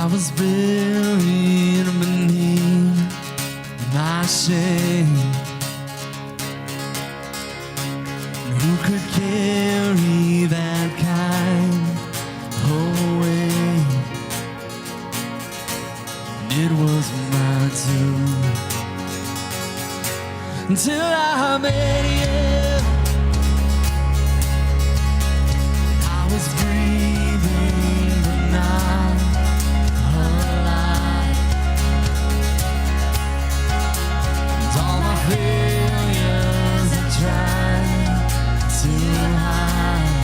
I was buried beneath my shame. Who could carry that kind of weight? It was my doom until I met you. I was breathing but not alive, and all my failures I tried to hide.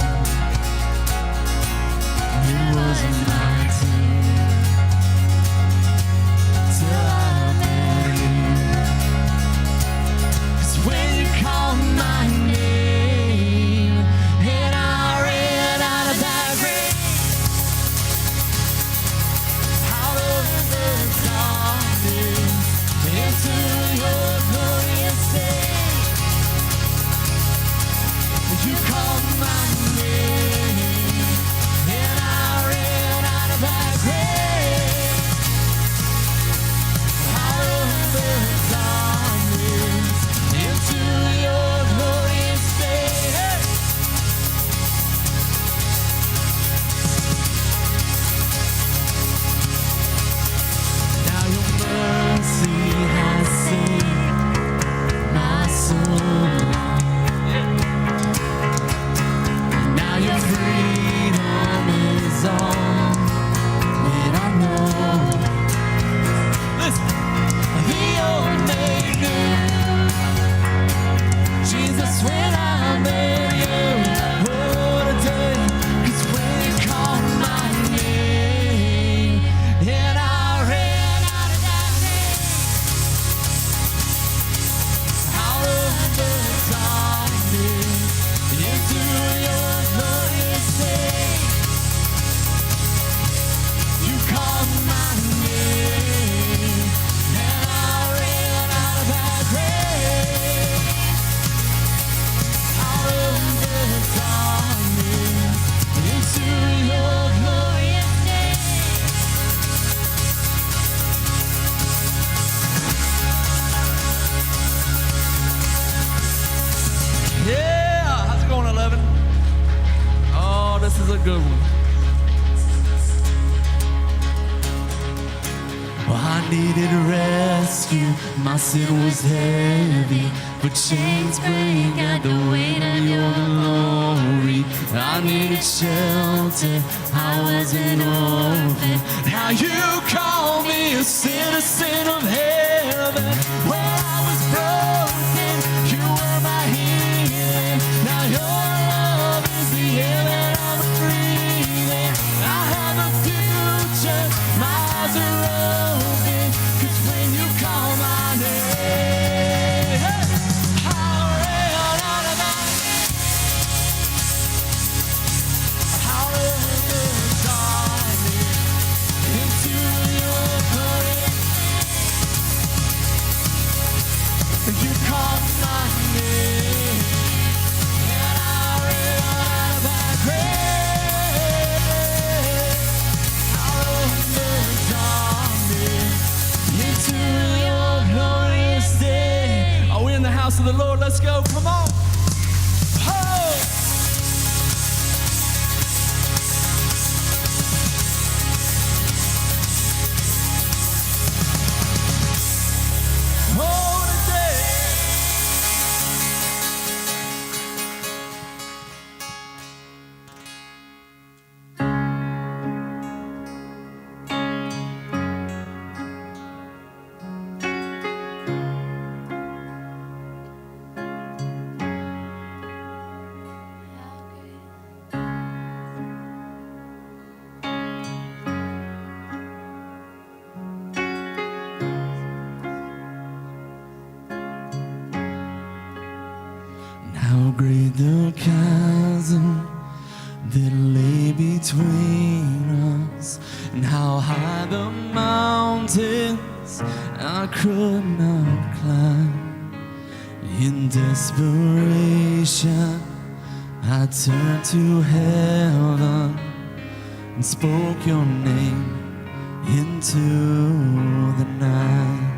It was my doom till I met you. 'Cause when you called my name and I ran out of that grave, out of the darkness into your glorious day. You called my name, and I ran out of that grave, out of the darkness into your glorious day. Now your mercy has saved my soul. Now your freedom is all that I know. Listen, the old made new. Jesus, when I met you, what a day. 'Cause when you called my name and I ran out of that name, out of the darkness into your glorious day. You called my name, and I ran out of that grave, out of the darkness into your glorious day. Yeah, how's it going, 11? Oh, this is a good one. Well, I needed rescue, my sin was heavy, but chains break at the weight of your glory. I needed shelter, I was an orphan. Now you call me a citizen of heaven. When I was broken, you were my healing. Now your love is the air that I'm breathing. I have a future, my eyes are open. 'Cause when you call my name, I ran out of that, out of the darkness into your glory. You called my name, and I ran out of that grave, out of the darkness into your glorious day. Are we in the house of the Lord? Let's go. Come on. Oh! Oh, today. How great the chasm that lay between us, and how high the mountains I could not climb. In desperation, I turned to heaven and spoke your name, into the night.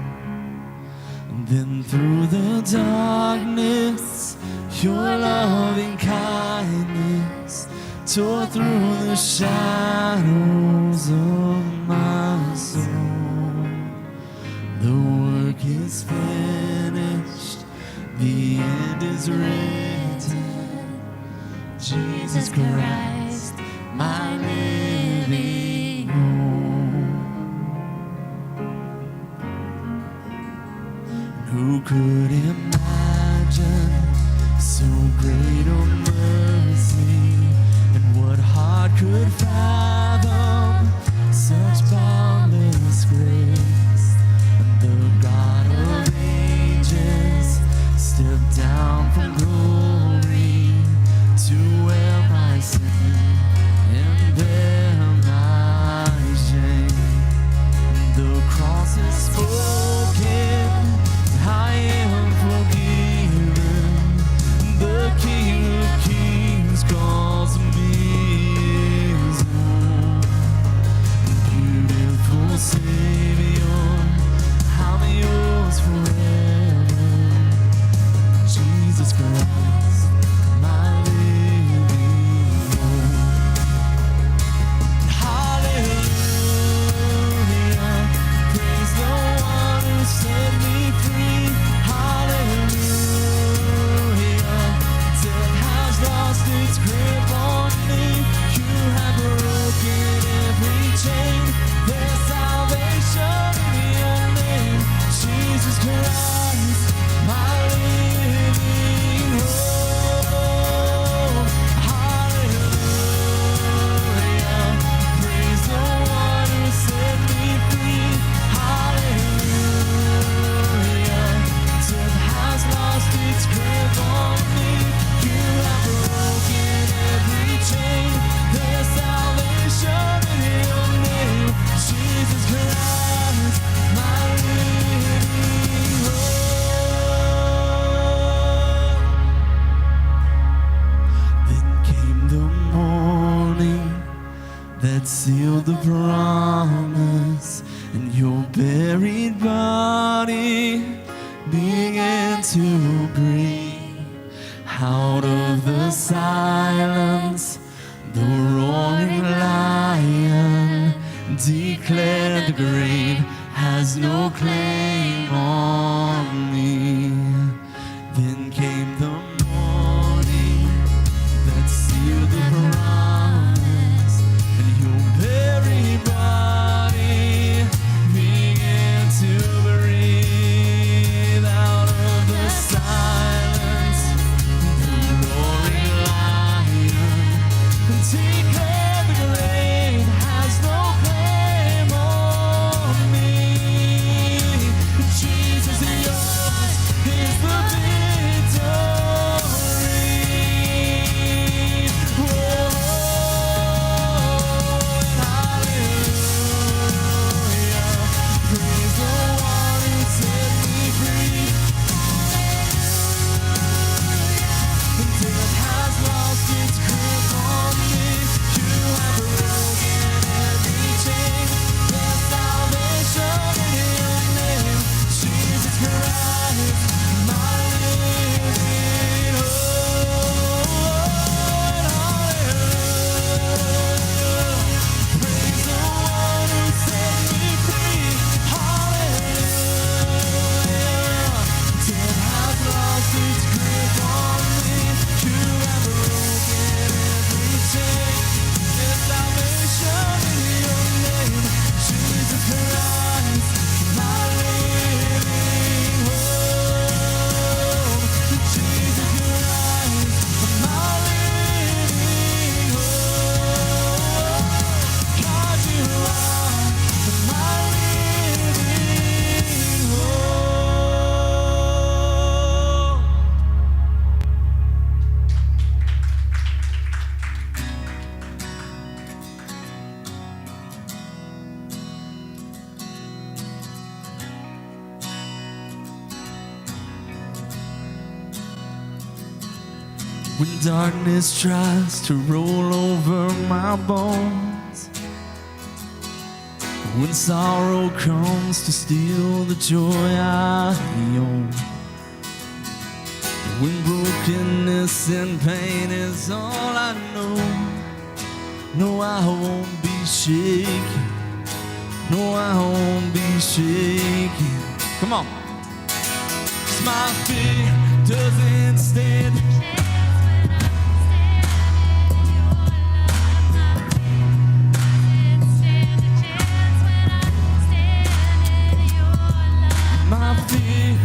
And then through the darkness, your loving kindness tore through the shadows of my soul. The work is finished, the end is written. Jesus Christ, my living hope. Who could imagine so great a mercy? And what heart could fathom such boundless grace? And the God of ages stepped down from glory to wear my sin and bear my shame. The cross is spoken, I am forgiven. The King of Kings calls me his own. Beautiful Savior, I'm yours forever. Jesus Christ, my living hope. Hallelujah, praise the one who set me free. Hallelujah, death has lost its grip on me. You have broken every chain. There's salvation in your name, Jesus Christ, my living hope. Hallelujah, praise the one who set me free. Hallelujah, death has lost its grip on me. You have broken every chain. There's salvation in your name, Jesus Christ, my living hope. Then came the morning that sealed the promise, and your buried body began to breathe. Out of the silence, the roaring lion declared the grave has no claim on me. Then came the morning that sealed the promise, and your buried body began to breathe. Out of the silence, the roaring lion declared the grave has no claim on me. Jesus, yours is the victory. Oh, hallelujah, praise the one who set me free. Death has lost its grip on me. You have broken every chain. There's salvation in your name, Jesus Christ, my living hope. Hallelujah, praise the one who set me free. Hallelujah, death has lost its grip on me. You have broken every chain. There's salvation in your name, Jesus Christ, my living hope. Jesus Christ, my living hope. God, you are my living hope. When darkness tries to roll over my bones, When sorrow comes to steal the joy I own, when brokenness and pain is all I know, no, I won't be shaken. No, I won't be shaken. Come on. 'Cause my fear doesn't stand. My fear.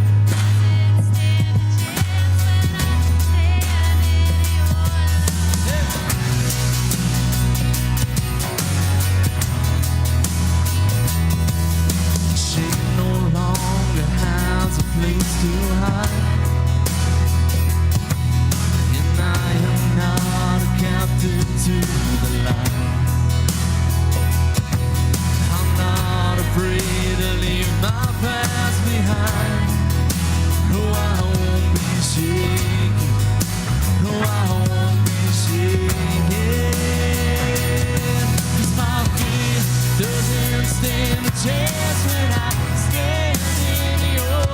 Place to hide, and I am not a captive to the light. I'm not afraid to leave my past behind. No, I won't be shaken. No, I won't be shaken. 'Cause my fear doesn't stand a chance when I stand in your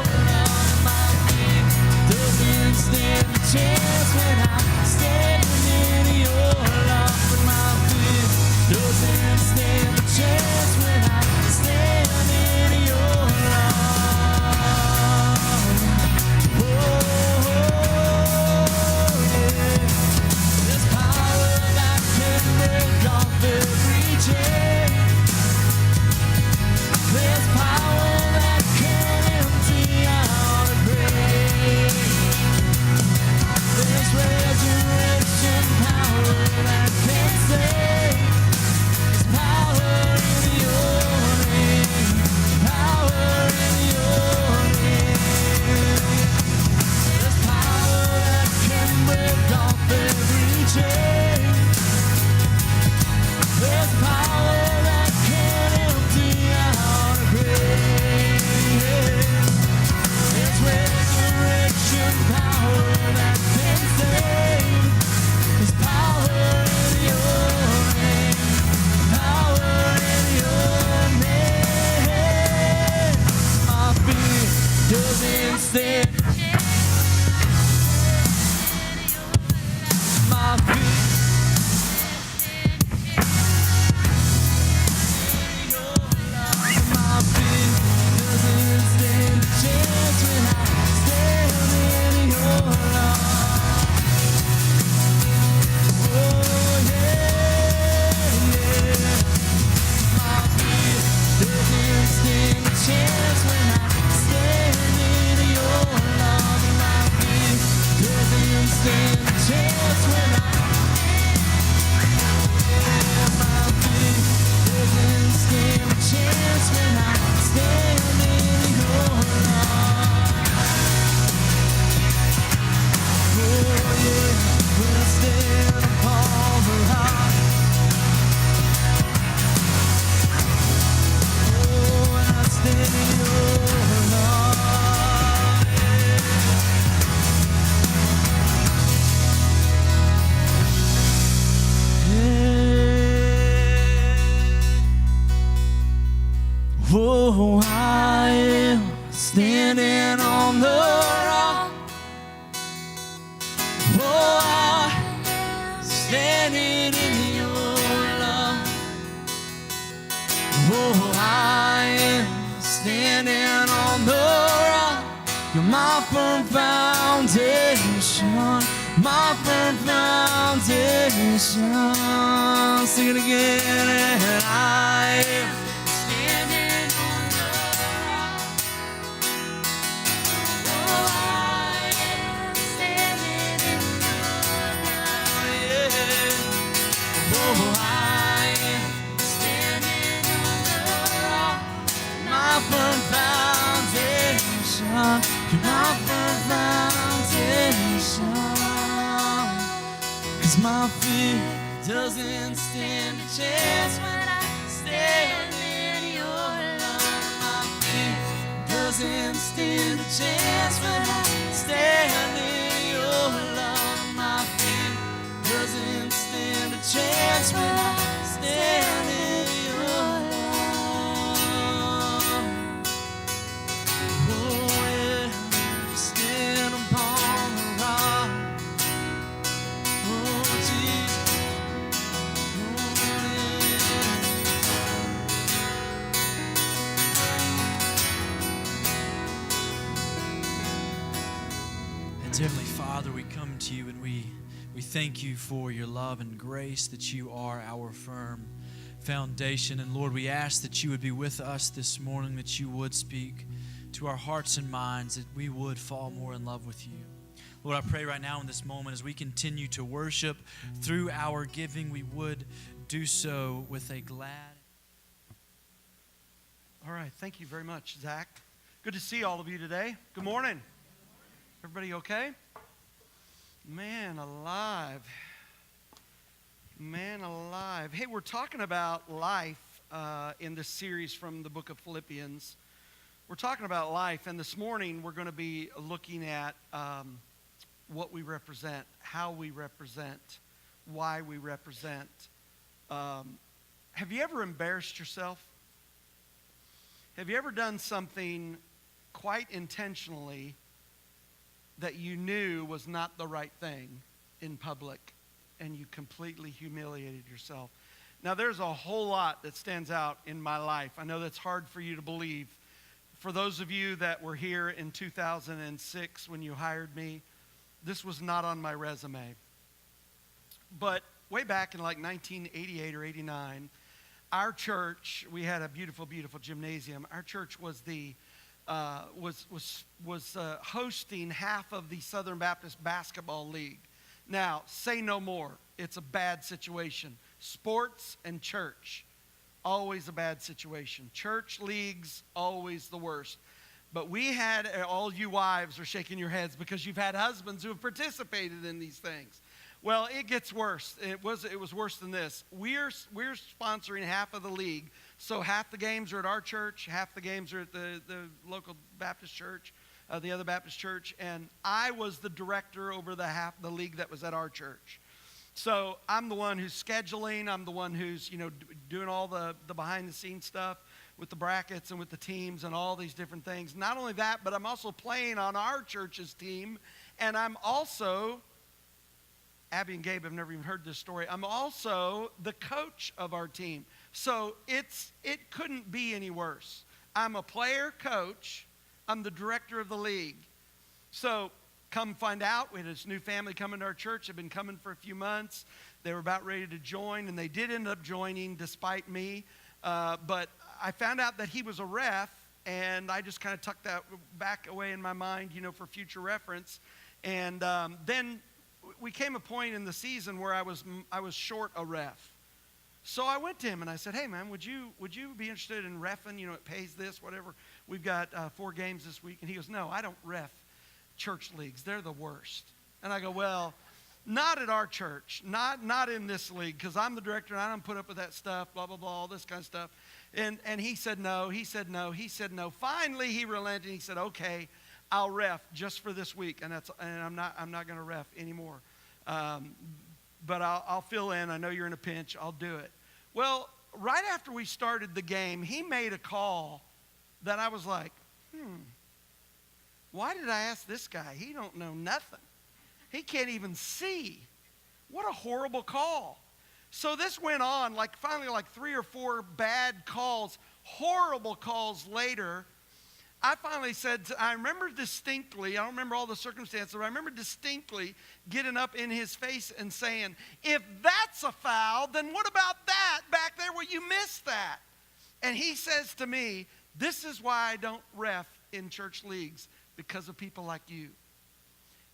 stand a chance when I stand in your love. But my fear doesn't stand a chance when I stand in your love. Oh, yeah. There's power that can break off every chain. There's power that can empty out a grave. There's resurrection power that can save. There's power in your name. Power in your name. There's power that can break off every chain. There's power that can empty out a grave. There's resurrection power that can save. There's power in your name. Power in your name. My fear doesn't stand. My fear. My fear doesn't stand a chance when I stand in your love. Oh yeah, yeah. My fear doesn't stand a chance when I stand in your love. My fear doesn't stand a chance when I. My fear doesn't stand a chance when I stand in your love. Oh yeah, when I stand upon the rock. Oh, when I stand in your love. Yeah. Oh, I am standing on the rock. Oh, I'm standing in your love. Oh, I am standing on the rock. You're my firm foundation, my firm foundation. Sing it again, and I am standing on the rock. Oh, I am standing in your love. Yeah. Oh, I am standing on the rock. My firm foundation. You're my firm foundation. 'Cause my fear doesn't stand a chance when I stand in your love. My fear doesn't stand a chance when I stand in your love. My fear doesn't stand a chance when I stand in your love. Heavenly Father, we come to you and we thank you for your love and grace, that you are our firm foundation. And Lord, we ask that you would be with us this morning, that you would speak to our hearts and minds, that we would fall more in love with you. Lord, I pray right now in this moment as we continue to worship through our giving, we would do so with a glad. All right, thank you very much, Zach. Good to see all of you today. Good morning. Everybody okay? Man alive. Man alive. Hey, we're talking about life in this series from the book of Philippians. We're talking about life, and this morning we're going to be looking at what we represent, how we represent, why we represent. Have you ever embarrassed yourself? Have you ever done something quite intentionally that you knew was not the right thing in public, and you completely humiliated yourself? Now, there's a whole lot that stands out in my life. I know that's hard for you to believe. For those of you that were here in 2006 when you hired me, this was not on my resume. But way back in like 1988 or 89, our church, we had a beautiful, beautiful gymnasium. Our church was hosting half of the Southern Baptist Basketball League. Now, say no more. It's a bad situation. Sports and church, always a bad situation. Church leagues, always the worst. But we had, all you wives are shaking your heads because you've had husbands who have participated in these things. Well, it gets worse. It was worse than this. We're sponsoring half of the league. So half the games are at our church, half the games are at the local Baptist church, the other Baptist church, and I was the director over the half the league that was at our church. So I'm the one who's scheduling. I'm the one who's doing all the behind the scenes stuff with the brackets and with the teams and all these different things. Not only that, but I'm also playing on our church's team, and I'm also, Abby and Gabe have never even heard this story, I'm also the coach of our team. So it couldn't be any worse. I'm a player coach. I'm the director of the league. So come find out, we had this new family coming to our church. They've been coming for a few months. They were about ready to join, and they did end up joining despite me. But I found out that he was a ref, and I just kind of tucked that back away in my mind, for future reference. And then we came a point in the season where I was short a ref. So I went to him and I said, hey man, would you be interested in reffing? It pays this, whatever. We've got 4 games this week. And he goes, no, I don't ref church leagues. They're the worst. And I go, well, not at our church, not in this league, because I'm the director and I don't put up with that stuff, blah, blah, blah, all this kind of stuff. And he said no, he said no, he said no. Finally, he relented and he said, okay, I'll ref just for this week. And I'm not going to ref anymore. But I'll fill in. I know you're in a pinch. I'll do it. Well, right after we started the game, he made a call that I was like, why did I ask this guy? He don't know nothing. He can't even see. What a horrible call. So this went on, finally 3 or 4 bad calls, horrible calls later. I finally said, I remember distinctly, I don't remember all the circumstances, but I remember distinctly getting up in his face and saying, if that's a foul, then what about that back there where you missed that? And he says to me, this is why I don't ref in church leagues, because of people like you.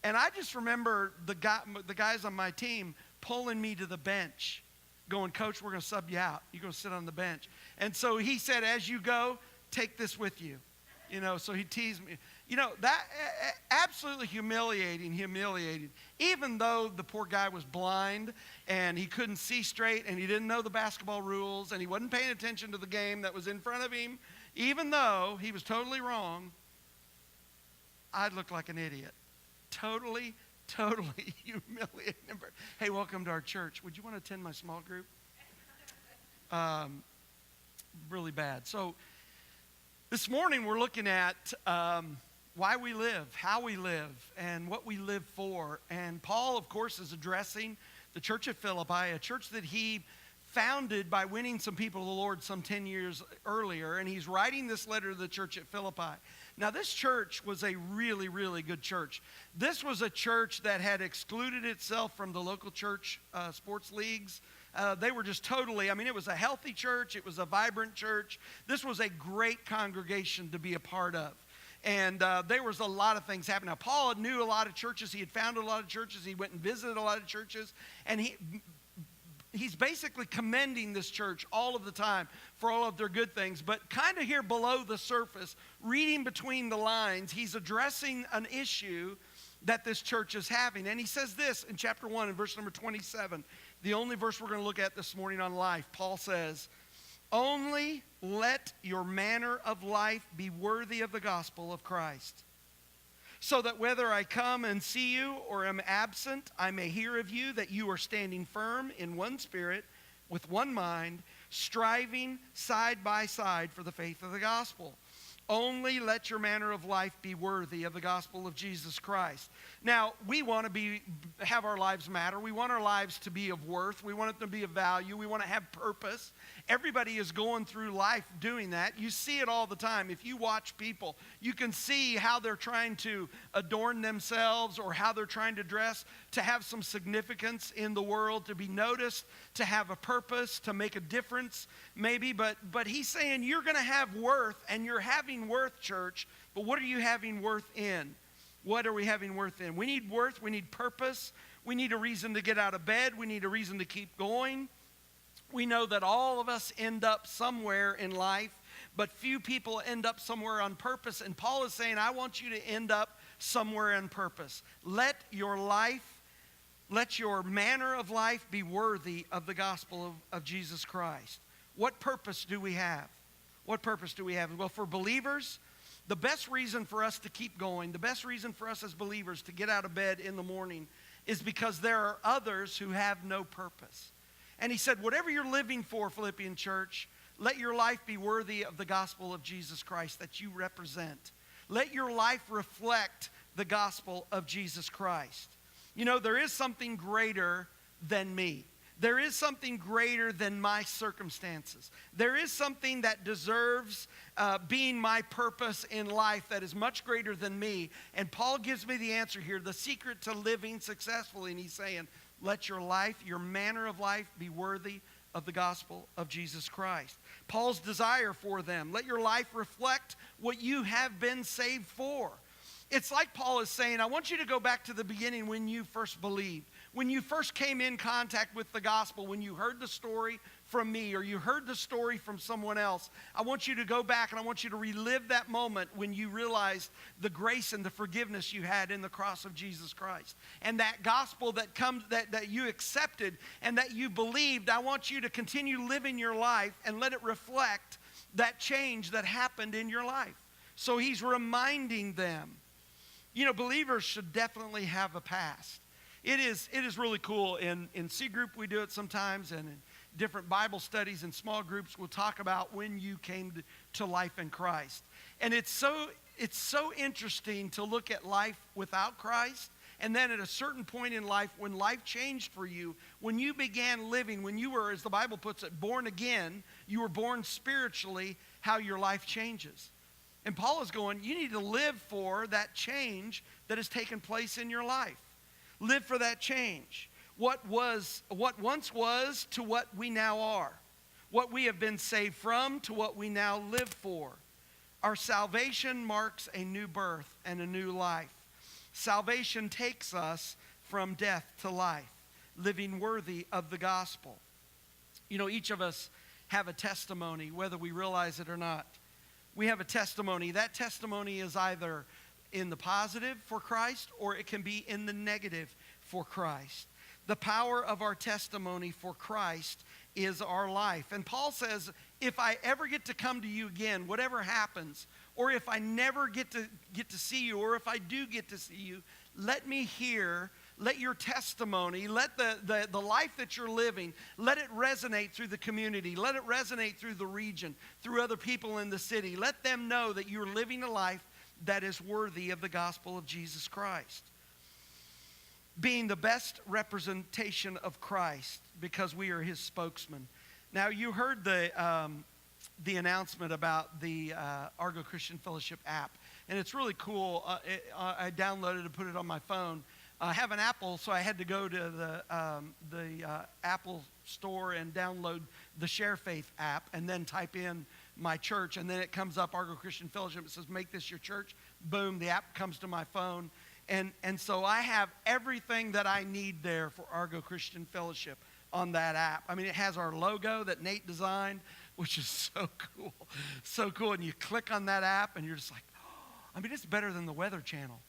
And I just remember the guys on my team pulling me to the bench, going, Coach, we're going to sub you out. You're going to sit on the bench. And so he said, as you go, take this with you. So he teased me. That absolutely humiliating. Even though the poor guy was blind and he couldn't see straight and he didn't know the basketball rules and he wasn't paying attention to the game that was in front of him, even though he was totally wrong, I looked like an idiot. Totally humiliating. Hey, welcome to our church. Would you want to attend my small group? Really bad. So this morning we're looking at why we live, how we live, and what we live for. And Paul, of course, is addressing the church at Philippi, a church that he founded by winning some people to the Lord some 10 years earlier. And he's writing this letter to the church at Philippi. Now, this church was a really, really good church. This was a church that had excluded itself from the local church sports leagues. They were just totally, it was a healthy church. It was a vibrant church. This was a great congregation to be a part of. And there was a lot of things happening. Now, Paul knew a lot of churches. He had founded a lot of churches. He went and visited a lot of churches. And he's basically commending this church all of the time for all of their good things. But kind of here below the surface, reading between the lines, he's addressing an issue that this church is having. And he says this in chapter 1 in verse number 27, the only verse we're going to look at this morning on life. Paul says, "Only let your manner of life be worthy of the gospel of Christ, so that whether I come and see you or am absent, I may hear of you that you are standing firm in one spirit, with one mind, striving side by side for the faith of the gospel. Only let your manner of life be worthy of the gospel of Jesus Christ." Now, we want to have our lives matter. We want our lives to be of worth. We want it to be of value. We want to have purpose. Everybody is going through life doing that. You see it all the time. If you watch people, you can see how they're trying to adorn themselves or how they're trying to dress to have some significance in the world, to be noticed, to have a purpose, to make a difference, maybe. But he's saying you're going to have worth, and you're having worth, church. But what are you having worth in? What are we having worth in? We need worth. We need purpose. We need a reason to get out of bed. We need a reason to keep going. We know that all of us end up somewhere in life, but few people end up somewhere on purpose. And Paul is saying, I want you to end up somewhere on purpose. Let your manner of life be worthy of the gospel of Jesus Christ. What purpose do we have? What purpose do we have? Well, for believers, the best reason for us to keep going, the best reason for us as believers to get out of bed in the morning is because there are others who have no purpose. And he said, whatever you're living for, Philippian church, let your life be worthy of the gospel of Jesus Christ that you represent. Let your life reflect the gospel of Jesus Christ. You know, there is something greater than me. There is something greater than my circumstances. There is something that deserves being my purpose in life that is much greater than me. And Paul gives me the answer here, the secret to living successfully. And he's saying, let your life, your manner of life be worthy of the gospel of Jesus Christ. Paul's desire for them, let your life reflect what you have been saved for. It's like Paul is saying, I want you to go back to the beginning when you first believed. When you first came in contact with the gospel, when you heard the story from me or you heard the story from someone else, I want you to go back and I want you to relive that moment when you realized the grace and the forgiveness you had in the cross of Jesus Christ. And that gospel that you accepted and that you believed, I want you to continue living your life and let it reflect that change that happened in your life. So he's reminding them. You know, believers should definitely have a past. It is really cool. In C group, we do it sometimes, and in different Bible studies and small groups, we'll talk about when you came to life in Christ. And it's so interesting to look at life without Christ, and then at a certain point in life, when life changed for you, when you began living, when you were, as the Bible puts it, born again, you were born spiritually, how your life changes. And Paul is going, you need to live for that change that has taken place in your life. Live for that change. What once was to what we now are. What we have been saved from to what we now live for. Our salvation marks a new birth and a new life. Salvation takes us from death to life, living worthy of the gospel. You know, each of us have a testimony, whether we realize it or not. We have a testimony. That testimony is either in the positive for Christ or it can be in the negative for Christ. The power of our testimony for Christ is our life. And Paul says, if I ever get to come to you again, whatever happens, or if I never get to see you, or if I do get to see you, let me hear, let your testimony, let the life that you're living, let it resonate through the community, let it resonate through the region, through other people in the city. Let them know that you're living a life that is worthy of the gospel of Jesus Christ. Being the best representation of Christ because we are his spokesman. Now, you heard the announcement about the Argo Christian Fellowship app. and it's really cool. I downloaded and put it on my phone. I have an Apple, so I had to go to the Apple store and download the Share Faith app and then type in my church, and then it comes up, Argo Christian Fellowship. It says, make this your church. Boom, the app comes to my phone. And so I have everything that I need there for Argo Christian Fellowship on that app. I mean, it has our logo that Nate designed, which is so cool. So cool. And you click on that app, and you're just like, oh, I mean, it's better than the Weather Channel.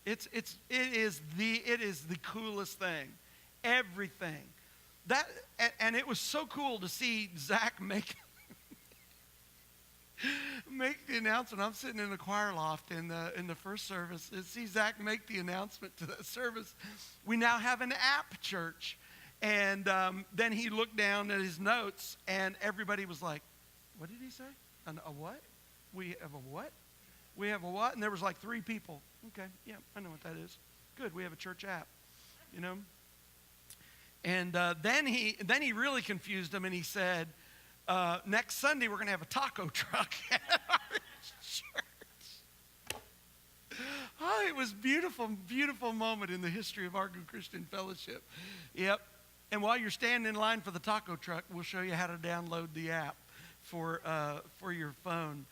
It is the coolest thing. Everything. And it was so cool to see Zach make the announcement. I'm sitting in the choir loft in the first service and see Zach make the announcement to that service. We now have an app church. And then he looked down at his notes, and everybody was like, what did he say? A what? We have a what? We have a what? And there was like 3 people. Okay, yeah, I know what that is. Good, we have a church app, you know. And then he really confused them, and he said, next Sunday we're going to have a taco truck at our church. Oh, it was beautiful, beautiful moment in the history of Argo Christian Fellowship. Yep. And while you're standing in line for the taco truck, we'll show you how to download the app for your phone.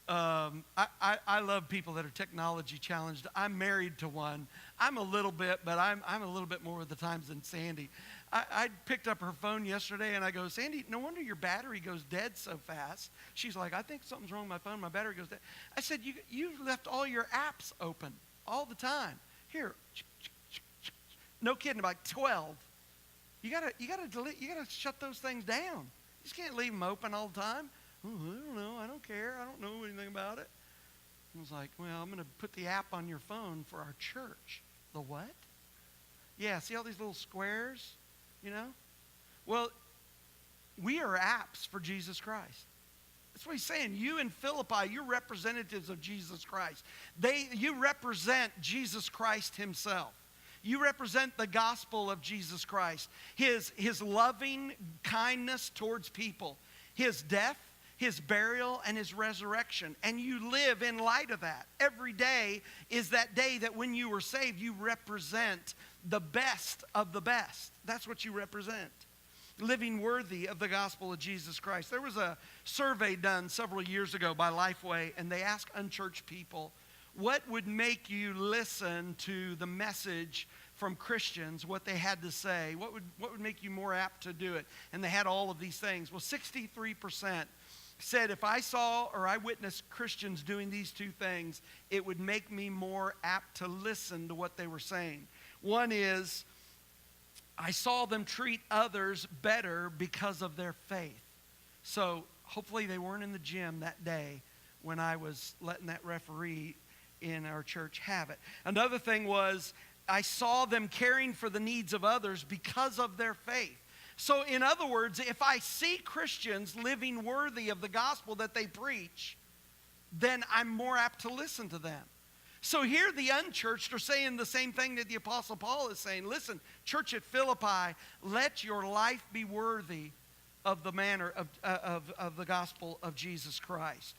I love people that are technology challenged. I'm married to one. I'm a little bit, but I'm a little bit more of the times than Sandy. I picked up her phone yesterday, and I go, Sandy, no wonder your battery goes dead so fast. She's like, I think something's wrong with my phone. My battery goes dead. I said, you've left all your apps open all the time. Here, no kidding, about 12. You gotta delete. You gotta shut those things down. You just can't leave them open all the time. Oh, I don't know. I don't care. I don't know anything about it. I was like, well, I'm going to put the app on your phone for our church. The what? Yeah, see all these little squares, you know? Well, we are apps for Jesus Christ. That's what he's saying. You in Philippi, you're representatives of Jesus Christ. You represent Jesus Christ himself. You represent the gospel of Jesus Christ. His loving kindness towards people. His death, his burial, and his resurrection. And you live in light of that. Every day is that day that when you were saved, you represent the best of the best. That's what you represent. Living worthy of the gospel of Jesus Christ. There was a survey done several years ago by Lifeway, and they asked unchurched people, what would make you listen to the message from Christians, what they had to say? What would make you more apt to do it? And they had all of these things. Well, 63% said if I saw or I witnessed Christians doing these 2 things, it would make me more apt to listen to what they were saying. One is, I saw them treat others better because of their faith. So hopefully they weren't in the gym that day when I was letting that referee in our church have it. Another thing was, I saw them caring for the needs of others because of their faith. So in other words, if I see Christians living worthy of the gospel that they preach, then I'm more apt to listen to them. So here the unchurched are saying the same thing that the Apostle Paul is saying. Listen, church at Philippi, let your life be worthy of the manner of the gospel of Jesus Christ.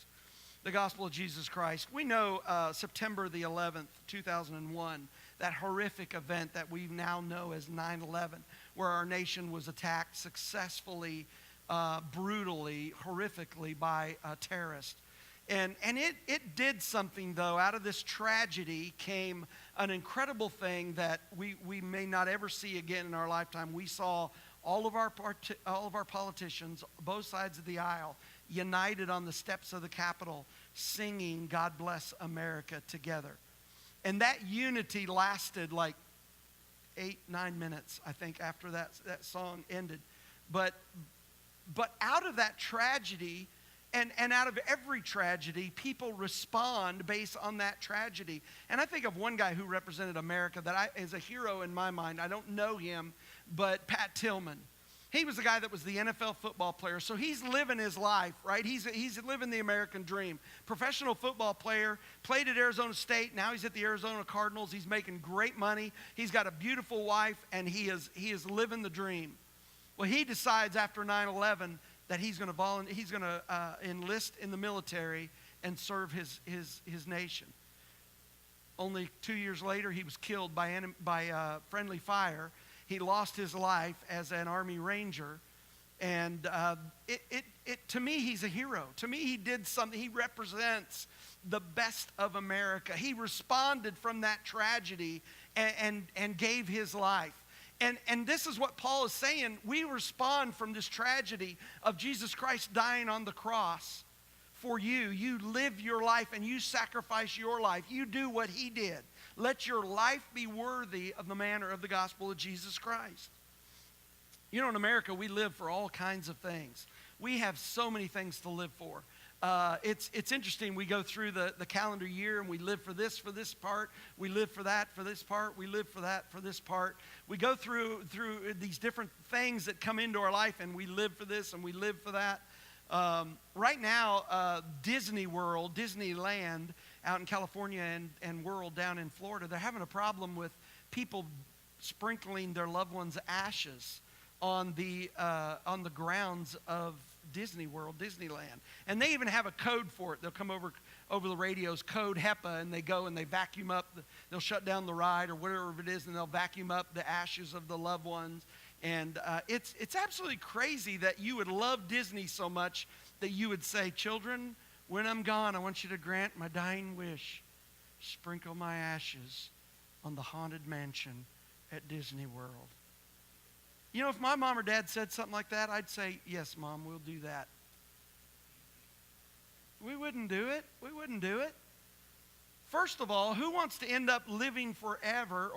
The gospel of Jesus Christ. We know September the 11th, 2001, that horrific event that we now know as 9/11, where our nation was attacked successfully, brutally, horrifically by terrorists. And it did something, though. Out of this tragedy came an incredible thing that we may not ever see again in our lifetime. We saw all of our politicians, both sides of the aisle, united on the steps of the Capitol, singing God Bless America together. And that unity lasted like 8-9 minutes, I think, after that song ended. But out of that tragedy, and out of every tragedy, people respond based on that tragedy. And I think of one guy who represented America that is a hero in my mind. I don't know him, but Pat Tillman. He was the guy that was the NFL football player. So he's living his life, right? He's living the American dream. Professional football player, played at Arizona State. Now he's at the Arizona Cardinals. He's making great money. He's got a beautiful wife, and he is living the dream. Well, he decides after 9/11 that he's going to enlist in the military and serve his nation. Only 2 years later, he was killed by friendly fire. He lost his life as an Army Ranger. And to me, he's a hero. To me, he did something. He represents the best of America. He responded from that tragedy and gave his life. And this is what Paul is saying. We respond from this tragedy of Jesus Christ dying on the cross for you. You live your life and you sacrifice your life. You do what he did. Let your life be worthy of the manner of the gospel of Jesus Christ. You know, in America, we live for all kinds of things. We have so many things to live for. It's interesting. We go through the calendar year and we live for this part. We live for that for this part. We live for that for this part. We go through these different things that come into our life, and we live for this and we live for that. Right now, Disney World, Disneyland out in California and World down in Florida, they're having a problem with people sprinkling their loved ones' ashes on the grounds of Disney World, Disneyland. And they even have a code for it. They'll come over the radios, code HEPA, and they go and they vacuum up. They'll shut down the ride or whatever it is, and they'll vacuum up the ashes of the loved ones. And it's absolutely crazy that you would love Disney so much that you would say, children, when I'm gone, I want you to grant my dying wish. Sprinkle my ashes on the haunted mansion at Disney World. You know, if my mom or dad said something like that, I'd say, yes, Mom, we'll do that. We wouldn't do it. We wouldn't do it. First of all, who wants to end up living forever,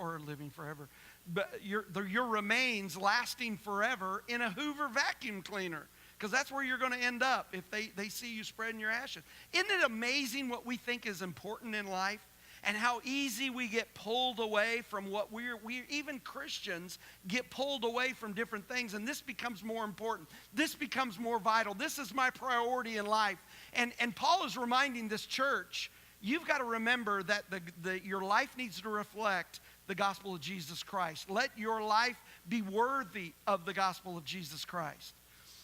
but your remains lasting forever in a Hoover vacuum cleaner? Because that's where you're going to end up if they see you spreading your ashes. Isn't it amazing what we think is important in life? And how easy we get pulled away from what we even Christians get pulled away from different things, and this becomes more important. This becomes more vital. This is my priority in life. And Paul is reminding this church, you've got to remember that your life needs to reflect the gospel of Jesus Christ. Let your life be worthy of the gospel of Jesus Christ.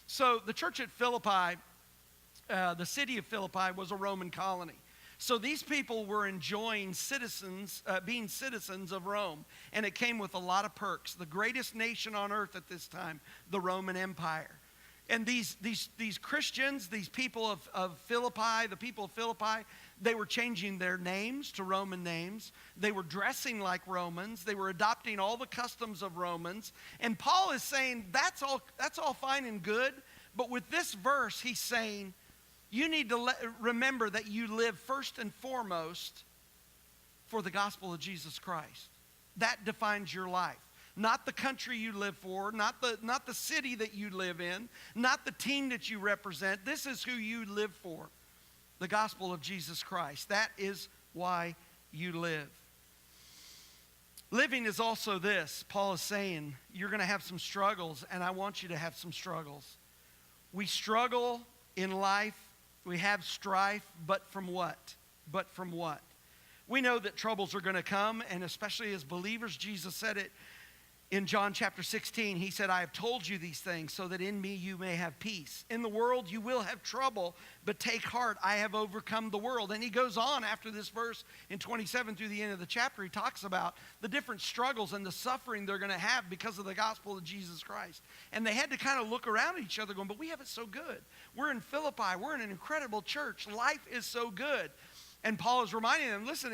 So the church at Philippi, the city of Philippi, was a Roman colony. So these people were enjoying being citizens of Rome, and it came with a lot of perks. The greatest nation on earth at this time, the Roman Empire. And these Christians, these people of Philippi, the people of Philippi, they were changing their names to Roman names. They were dressing like Romans. They were adopting all the customs of Romans. And Paul is saying, that's all fine and good, but with this verse, he's saying, you need to remember that you live first and foremost for the gospel of Jesus Christ. That defines your life. Not the country you live for, not the city that you live in, not the team that you represent. This is who you live for, the gospel of Jesus Christ. That is why you live. Living is also this. Paul is saying, you're going to have some struggles, and I want you to have some struggles. We struggle in life. We have strife, but from what? But from what? We know that troubles are going to come, and especially as believers, Jesus said it in John chapter 16. He said, I have told you these things so that in me you may have peace. In the world you will have trouble, but take heart, I have overcome the world. And he goes on after this verse in 27 through the end of the chapter. He talks about the different struggles and the suffering they're going to have because of the gospel of Jesus Christ. And they had to kind of look around at each other going, but we have it so good. We're in Philippi. We're in an incredible church. Life is so good. And Paul is reminding them, listen,